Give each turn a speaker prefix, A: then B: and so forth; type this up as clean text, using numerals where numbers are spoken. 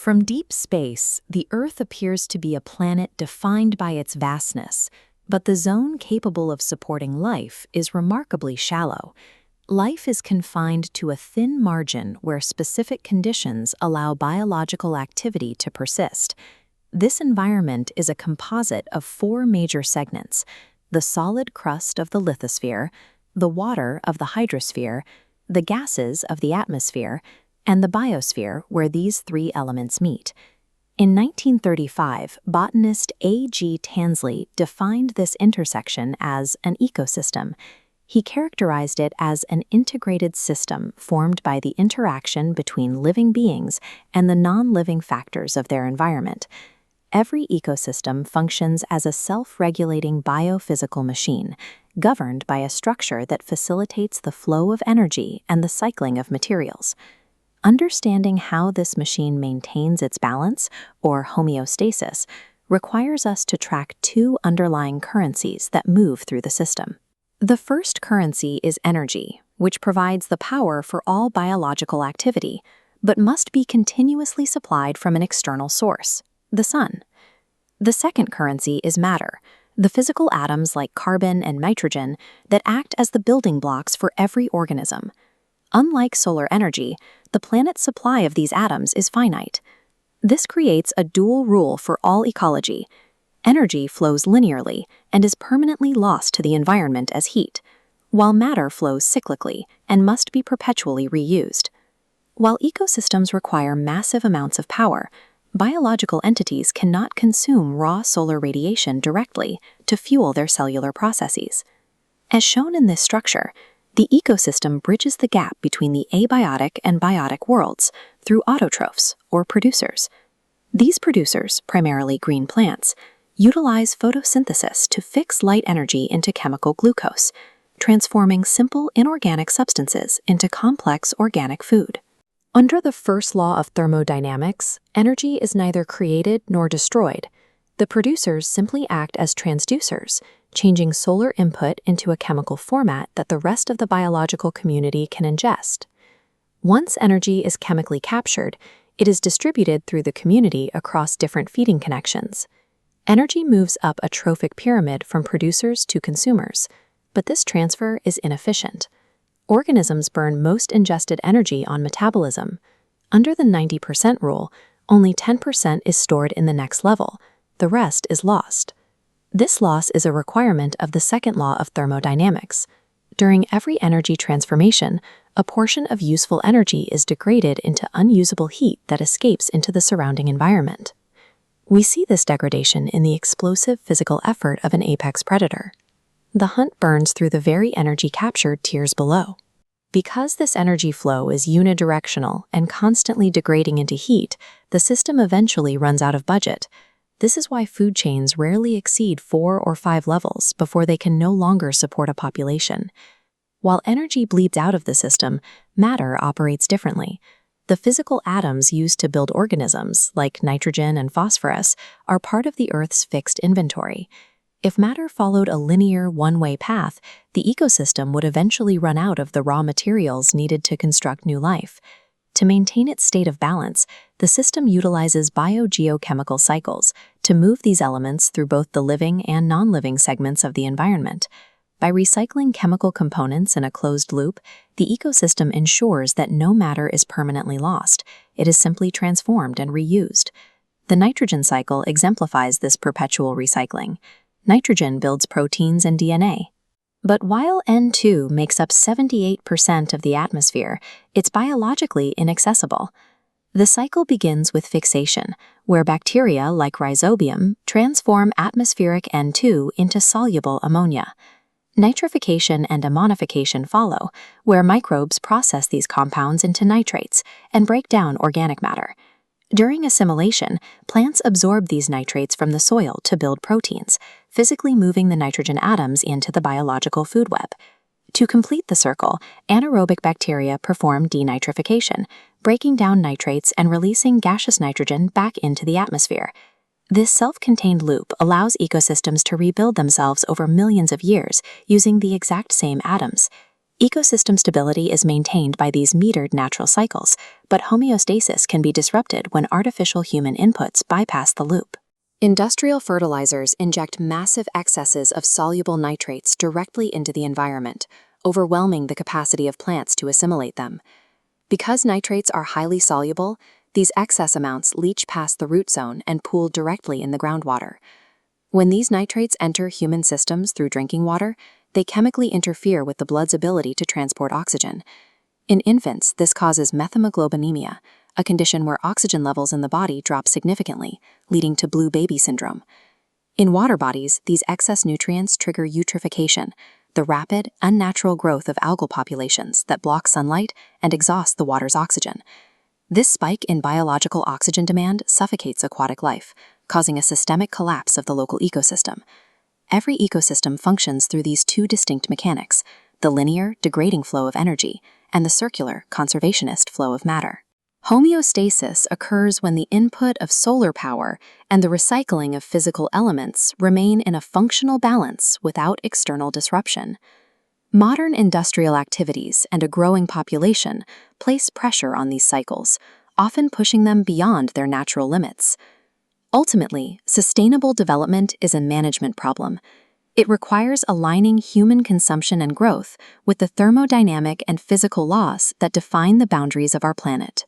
A: From deep space, the Earth appears to be a planet defined by its vastness, but the zone capable of supporting life is remarkably shallow. Life is confined to a thin margin where specific conditions allow biological activity to persist. This environment is a composite of four major segments: the solid crust of the lithosphere, the water of the hydrosphere, the gases of the atmosphere, and the biosphere, where these three elements meet. In 1935, botanist A.G. Tansley defined this intersection as an ecosystem. He characterized it as an integrated system formed by the interaction between living beings and the non-living factors of their environment. Every ecosystem functions as a self-regulating biophysical machine, governed by a structure that facilitates the flow of energy and the cycling of materials. Understanding how this machine maintains its balance, or homeostasis, requires us to track two underlying currencies that move through the system. The first currency is energy, which provides the power for all biological activity, but must be continuously supplied from an external source, the sun. The second currency is matter, the physical atoms like carbon and nitrogen that act as the building blocks for every organism. Unlike solar energy, the planet's supply of these atoms is finite. This creates a dual rule for all ecology. Energy flows linearly and is permanently lost to the environment as heat, while matter flows cyclically and must be perpetually reused. While ecosystems require massive amounts of power, biological entities cannot consume raw solar radiation directly to fuel their cellular processes. As shown in this structure, the ecosystem bridges the gap between the abiotic and biotic worlds through autotrophs, or producers. These producers, primarily green plants, utilize photosynthesis to fix light energy into chemical glucose, transforming simple inorganic substances into complex organic food. Under the first law of thermodynamics, energy is neither created nor destroyed. The producers simply act as transducers, changing solar input into a chemical format that the rest of the biological community can ingest. Once energy is chemically captured, it is distributed through the community across different feeding connections. Energy moves up a trophic pyramid from producers to consumers, but this transfer is inefficient. Organisms burn most ingested energy on metabolism. Under the 90% rule, only 10% is stored in the next level. The rest is lost. This loss is a requirement of the second law of thermodynamics. During every energy transformation, a portion of useful energy is degraded into unusable heat that escapes into the surrounding environment. We see this degradation in the explosive physical effort of an apex predator. The hunt burns through the very energy captured tiers below. Because this energy flow is unidirectional and constantly degrading into heat, the system eventually runs out of budget. This is why food chains rarely exceed 4 or 5 levels before they can no longer support a population. While energy bleeds out of the system, matter operates differently. The physical atoms used to build organisms, like nitrogen and phosphorus, are part of the Earth's fixed inventory. If matter followed a linear, one-way path, the ecosystem would eventually run out of the raw materials needed to construct new life. To maintain its state of balance, the system utilizes biogeochemical cycles to move these elements through both the living and non-living segments of the environment. By recycling chemical components in a closed loop, the ecosystem ensures that no matter is permanently lost. It is simply transformed and reused. The nitrogen cycle exemplifies this perpetual recycling. Nitrogen builds proteins and DNA. But while N2 makes up 78% of the atmosphere, it's biologically inaccessible. The cycle begins with fixation, where bacteria like rhizobium transform atmospheric N2 into soluble ammonia. Nitrification and ammonification follow, where microbes process these compounds into nitrates and break down organic matter. During assimilation, plants absorb these nitrates from the soil to build proteins, physically moving the nitrogen atoms into the biological food web. To complete the circle, anaerobic bacteria perform denitrification, breaking down nitrates and releasing gaseous nitrogen back into the atmosphere. This self-contained loop allows ecosystems to rebuild themselves over millions of years using the exact same atoms. Ecosystem stability is maintained by these metered natural cycles, but homeostasis can be disrupted when artificial human inputs bypass the loop. Industrial fertilizers inject massive excesses of soluble nitrates directly into the environment, overwhelming the capacity of plants to assimilate them. Because nitrates are highly soluble, these excess amounts leach past the root zone and pool directly in the groundwater. When these nitrates enter human systems through drinking water, they chemically interfere with the blood's ability to transport oxygen. In infants, this causes methemoglobinemia, a condition where oxygen levels in the body drop significantly, leading to blue baby syndrome. In water bodies, these excess nutrients trigger eutrophication, the rapid, unnatural growth of algal populations that block sunlight and exhaust the water's oxygen. This spike in biological oxygen demand suffocates aquatic life, causing a systemic collapse of the local ecosystem. Every ecosystem functions through these two distinct mechanics, the linear, degrading flow of energy, and the circular, conservationist flow of matter. Homeostasis occurs when the input of solar power and the recycling of physical elements remain in a functional balance without external disruption. Modern industrial activities and a growing population place pressure on these cycles, often pushing them beyond their natural limits. Ultimately, sustainable development is a management problem. It requires aligning human consumption and growth with the thermodynamic and physical laws that define the boundaries of our planet.